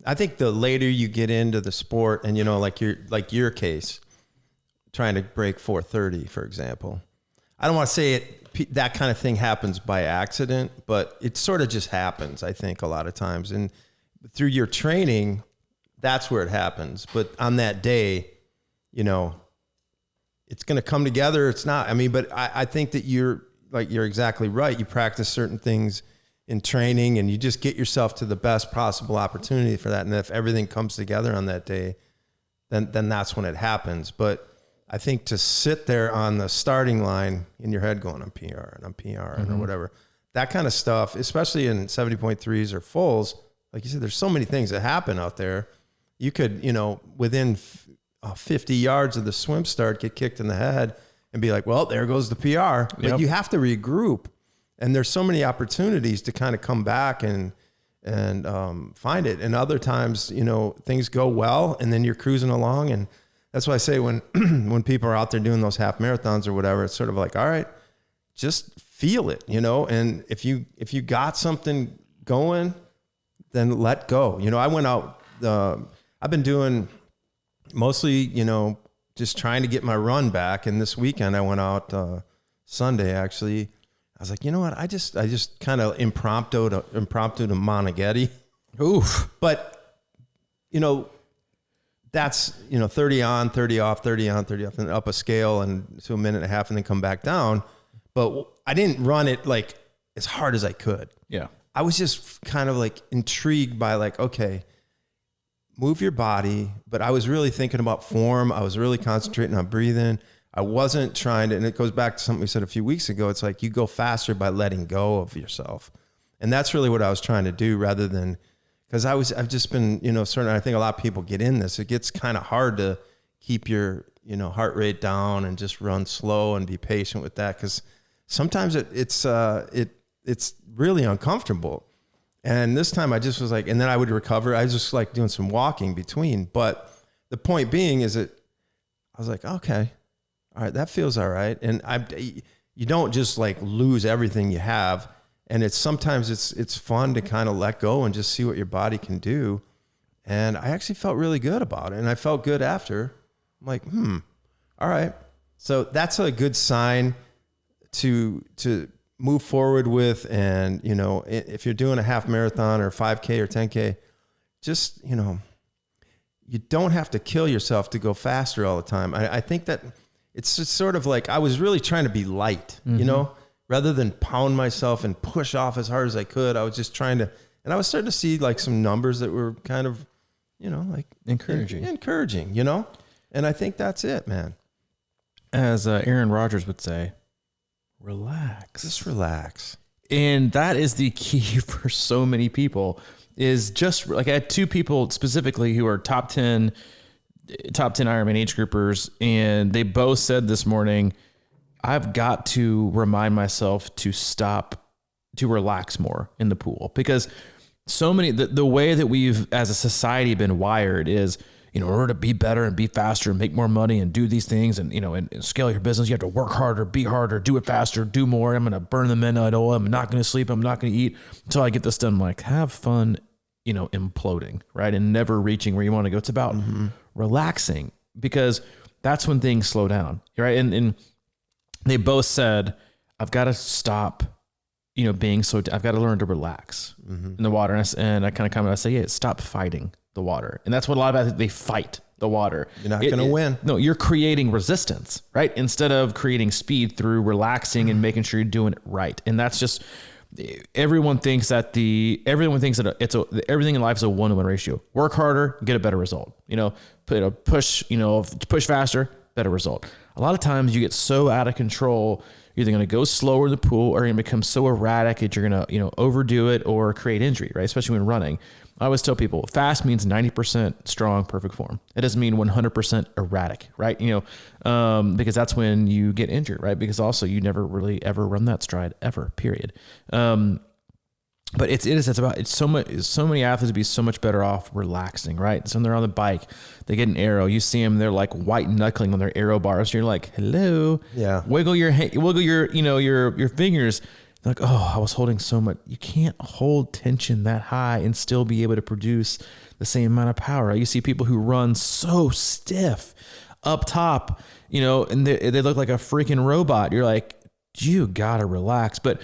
I think the later you get into the sport and, like your case, trying to break 4:30, for example, I don't want to say that kind of thing happens by accident, but it sort of just happens, I think, a lot of times. And through your training, that's where it happens. But on that day, it's going to come together. It's not, but I think that you're exactly right. You practice certain things in training and you just get yourself to the best possible opportunity for that. And if everything comes together on that day, then that's when it happens. But I think to sit there on the starting line in your head going, I'm PR and I'm PR or whatever, that kind of stuff, especially in 70.3s or fulls, like you said, there's so many things that happen out there. You could, within 50 yards of the swim start, get kicked in the head and be like, well, there goes the PR. But you have to regroup. And there's so many opportunities to kind of come back and find it. And other times, things go well and then you're cruising along. And that's why I say when people are out there doing those half marathons or whatever, it's sort of like, all right, just feel it, and if you got something going, then let go. I went out, I've been doing mostly, just trying to get my run back. And this weekend I went out, Sunday, actually. I was like, you know what? I just kind of impromptu to Moneghetti. Oof. But, that's, 30 on, 30 off, 30 on, 30 off, and up a scale and to a minute and a half and then come back down. But I didn't run it like as hard as I could. Yeah. I was just kind of like intrigued by like, okay, move your body. But I was really thinking about form. I was really concentrating on breathing. I wasn't trying to, and it goes back to something we said a few weeks ago. It's like you go faster by letting go of yourself. And that's really what I was trying to do rather than, because I've just been, certain, I think a lot of people get in this. It gets kind of hard to keep your, heart rate down and just run slow and be patient with that. Because sometimes it's really uncomfortable. And this time I just was like, and then I would recover. I was just like doing some walking between. But the point being is that I was like, okay, all right, that feels all right. And you don't just like lose everything you have. And sometimes it's fun to kind of let go and just see what your body can do. And I actually felt really good about it. And I felt good after. I'm like, all right. So that's a good sign to move forward with. And, if you're doing a half marathon or 5K or 10K, just, you don't have to kill yourself to go faster all the time. I think that it's just sort of like, I was really trying to be light, rather than pound myself and push off as hard as I could. I was just trying to, and I was starting to see like some numbers that were kind of, like encouraging, and I think that's it, man. As Aaron Rodgers would say, relax. Just relax. And that is the key for so many people, is just like I had two people specifically who are top 10 Ironman age groupers. And they both said this morning, I've got to remind myself to relax more in the pool, because so many, the way that we've as a society been wired is, in order to be better and be faster and make more money and do these things and, and scale your business, you have to work harder, be harder, do it faster, do more. I'm going to burn the midnight oil. I'm not going to sleep. I'm not going to eat until I get this done. I'm like, have fun imploding, right? And never reaching where you want to go. It's about relaxing, because that's when things slow down, right? And they both said, I've got to stop, being so, I've got to learn to relax in the water. And I kind of come and I say, stop fighting the water. And that's what a lot of athletes, they fight the water. You're not going to win. No, you're creating resistance, right? Instead of creating speed through relaxing and making sure you're doing it right. And that's just, everyone thinks that everything in life is a 1-to-1 ratio. Work harder, get a better result. Push faster, better result. A lot of times you get so out of control, you're either going to go slower in the pool, or you're going to become so erratic that you're going to, overdo it or create injury, right? Especially when running. I always tell people fast means 90% strong, perfect form. It doesn't mean 100% erratic, right? Because that's when you get injured, right? Because also you never really ever run that stride ever, period. But it's so many athletes would be so much better off relaxing, right? So when they're on the bike, they get an arrow. You see them, they're like white knuckling on their arrow bars. You're like, hello, wiggle your fingers. They're like, oh, I was holding so much. You can't hold tension that high and still be able to produce the same amount of power. You see people who run so stiff up top, and they look like a freaking robot. You're like, you gotta relax. But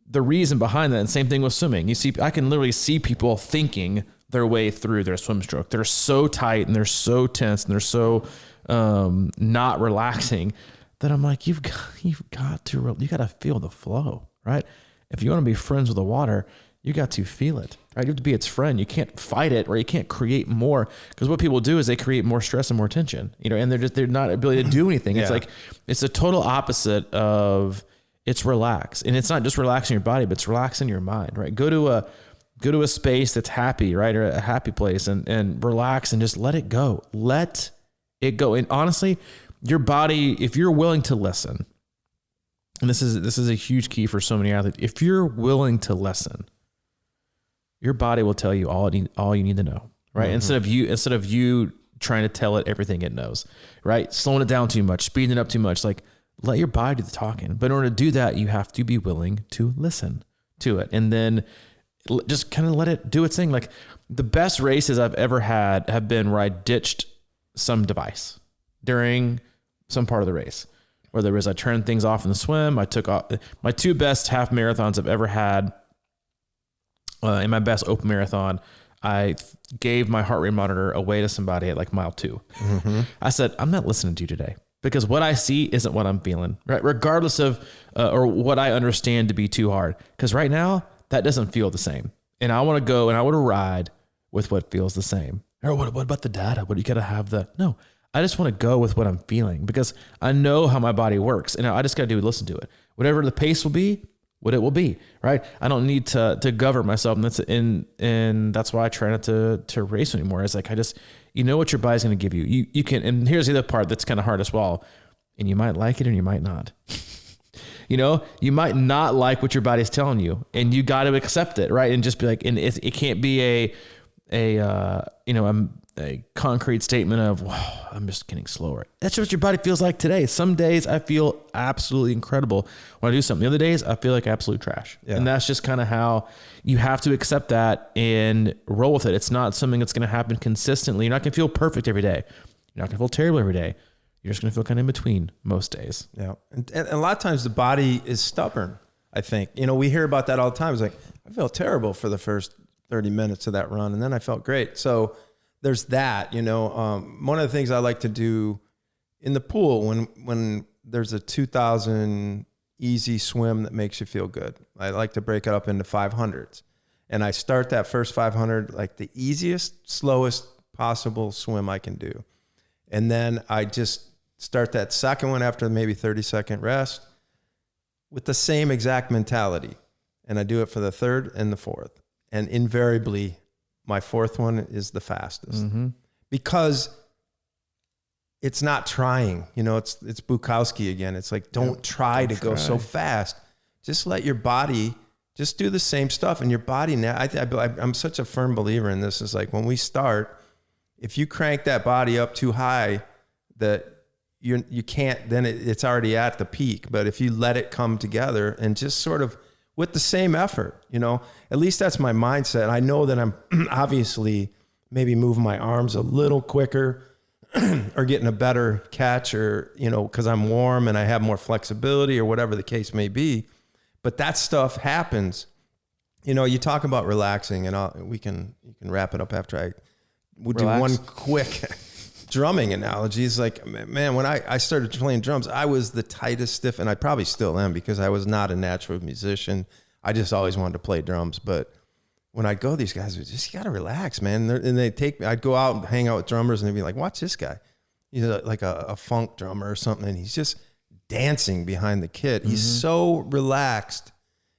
the reason behind that, and same thing with swimming, I can literally see people thinking their way through their swim stroke. They're so tight and they're so tense and they're so not relaxing that I'm like, you got to feel the flow, right? If you want to be friends with the water, you got to feel it, right? You have to be its friend. You can't fight it, or you can't create more, because what people do is they create more stress and more tension, and they're not ability to do anything. It's like, it's the total opposite of, it's relax. And it's not just relaxing your body, but it's relaxing your mind, right? Go to a space that's happy, right? Or a happy place, and relax and just let it go. Let it go. And honestly, your body, if you're willing to listen, and this is a huge key for so many athletes, if you're willing to listen, your body will tell you all you need to know, right? Mm-hmm. Instead of you trying to tell it everything it knows, right? Slowing it down too much, speeding it up too much, like, let your body do the talking. But in order to do that, you have to be willing to listen to it, and then just kind of let it do its thing. Like, the best races I've ever had have been where I ditched some device during some part of the race. Whether it was I turned things off in the swim, I took off my 2 best half marathons I've ever had. In my best open marathon, I gave my heart rate monitor away to somebody at like mile 2. Mm-hmm. I said, I'm not listening to you today, because what I see isn't what I'm feeling, right? Regardless of, or what I understand to be too hard. Because right now, that doesn't feel the same. And I want to go and I want to ride with what feels the same. Or what about the data? What, you got to have no, I just want to go with what I'm feeling, because I know how my body works, and I just got to do is listen to it. Whatever the pace will be, what it will be, right? I don't need to govern myself. And that's why I try not to race anymore. It's like, you know what your body's going to give you. You can, and here's the other part that's kind of hard to swallow, and you might like it and you might not. You might not like what your body's telling you, and you got to accept it, right? And just be like, and it can't be a concrete statement of, wow, I'm just getting slower. That's what your body feels like today. Some days I feel absolutely incredible when I do something. The other days I feel like absolute trash. Yeah. And that's just kind of how you have to accept that and roll with it. It's not something that's going to happen consistently. You're not going to feel perfect every day. You're not going to feel terrible every day. You're just going to feel kind of in between most days. Yeah. And a lot of times the body is stubborn, I think. We hear about that all the time. It's like, I felt terrible for the first 30 minutes of that run, and then I felt great. So there's that, one of the things I like to do in the pool when there's a 2,000 easy swim that makes you feel good, I like to break it up into 500s. And I start that first 500 like the easiest, slowest possible swim I can do. And then I just start that second one after maybe 30-second rest with the same exact mentality. And I do it for the third and the fourth. And invariably, my fourth one is the fastest, because it's not trying. It's Bukowski again. It's like, don't try to go so fast. Just let your body just do the same stuff. And your body now, I'm such a firm believer in this. Is like, when we start, if you crank that body up too high, that you can't, then it's already at the peak. But if you let it come together and just sort of with the same effort, you know. At least that's my mindset. I know that I'm obviously maybe moving my arms a little quicker or getting a better catch, or, you know, because I'm warm and I have more flexibility or whatever the case may be. But that stuff happens. You know, you talk about relaxing, and you can wrap it up after I would do one quick drumming analogy. It's like, man, when I started playing drums, I was the tightest, stiff, and I probably still am because I was not a natural musician. I just always wanted to play drums. But when I go, these guys would just, you got to relax, man. And they take me, I'd go out and hang out with drummers, and they'd be like, watch this guy. He's like a funk drummer or something, and he's just dancing behind the kit. He's so relaxed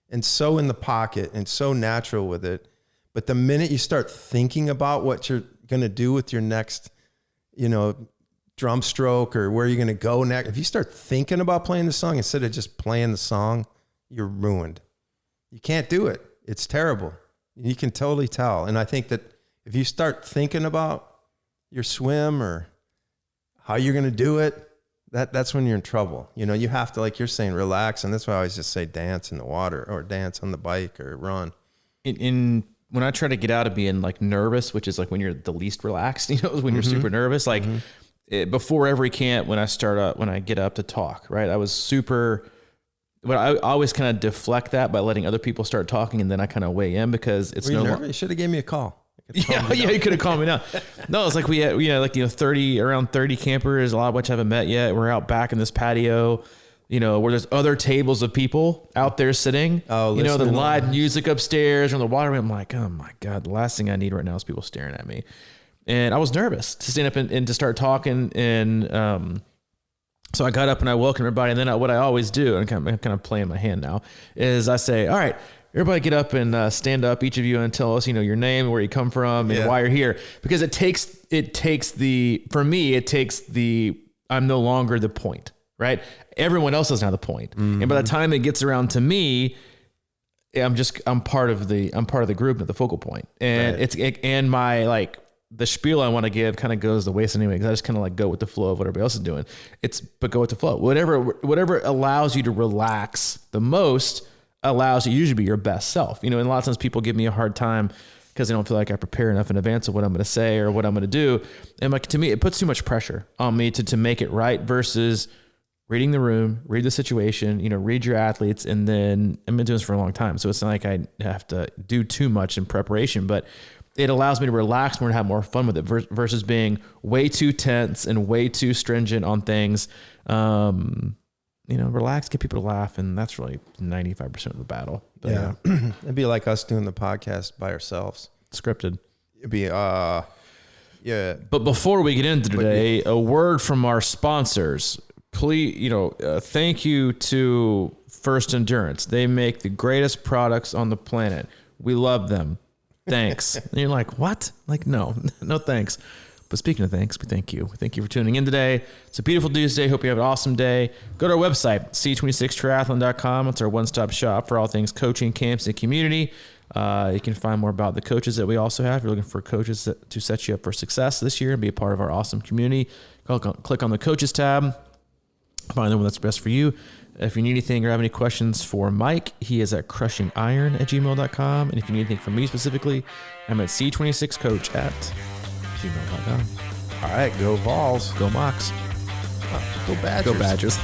and so in the pocket and so natural with it. But the minute you start thinking about what you're going to do with your next, you know, drum stroke or where you're going to go next, if you start thinking about playing the song instead of just playing the song, you're ruined. You can't do it. It's terrible. You can totally tell. And I think that if you start thinking about your swim or how you're going to do it, that's when you're in trouble. You know, you have to, like you're saying, relax. And that's why I always just say dance in the water or dance on the bike or run. When I try to get out of being like nervous, which is like when you're the least relaxed, you know, when you're super nervous, like before every camp, when I get up to talk, right, I was super, but I always kind of deflect that by letting other people start talking, and then I kind of weigh in because it's no longer. You should have gave me a call. Yeah, you could have calmed me down. No, it's like we had, like, 30 campers, a lot of which I haven't met yet. We're out back in this patio, you know, where there's other tables of people out there sitting. Oh, you know, the live music upstairs on the water. I'm like, oh my God, the last thing I need right now is people staring at me. And I was nervous to stand up and to start talking. And so I got up and I welcomed everybody. And then what I always do, and I'm kind of playing my hand now, is I say, all right, everybody get up and stand up, each of you, and tell us, you know, your name, where you come from, and why you're here. Because it takes the I'm no longer the point, right? Everyone else is now the point. And by the time it gets around to me, I'm part of the group at the focal point. And and my, like, the spiel I want to give kind of goes to waste anyway, because I just kind of like go with the flow of what everybody else is doing. But go with the flow. Whatever allows you to relax the most allows you to usually be your best self. You know, and a lot of times people give me a hard time because they don't feel like I prepare enough in advance of what I'm going to say or what I'm going to do. And like, to me, it puts too much pressure on me to make it right versus reading the room, read the situation, you know, read your athletes. And then I've been doing this for a long time, so it's not like I have to do too much in preparation, but it allows me to relax more and have more fun with it versus being way too tense and way too stringent on things. You know, relax, get people to laugh, and that's really 95% of the battle. But, yeah. It'd be like us doing the podcast by ourselves. Scripted. It'd be, yeah. But before we get into today, a word from our sponsors. Please, you know, thank you to First Endurance. They make the greatest products on the planet. We love them. Thanks. And you're like, what? Like, no thanks. But speaking of thanks, we thank you. Thank you for tuning in today. It's a beautiful Tuesday. Hope you have an awesome day. Go to our website, C26Triathlon.com. It's our one-stop shop for all things coaching, camps, and community. You can find more about the coaches that we also have. If you're looking for coaches to set you up for success this year and be a part of our awesome community, click on the coaches tab. Find the one that's best for you. If you need anything or have any questions for Mike, he is at crushingiron@gmail.com. And if you need anything from me specifically, I'm at C26coach@gmail.com. All right, go Vols. Go Mox. Go Badgers. Go Badgers.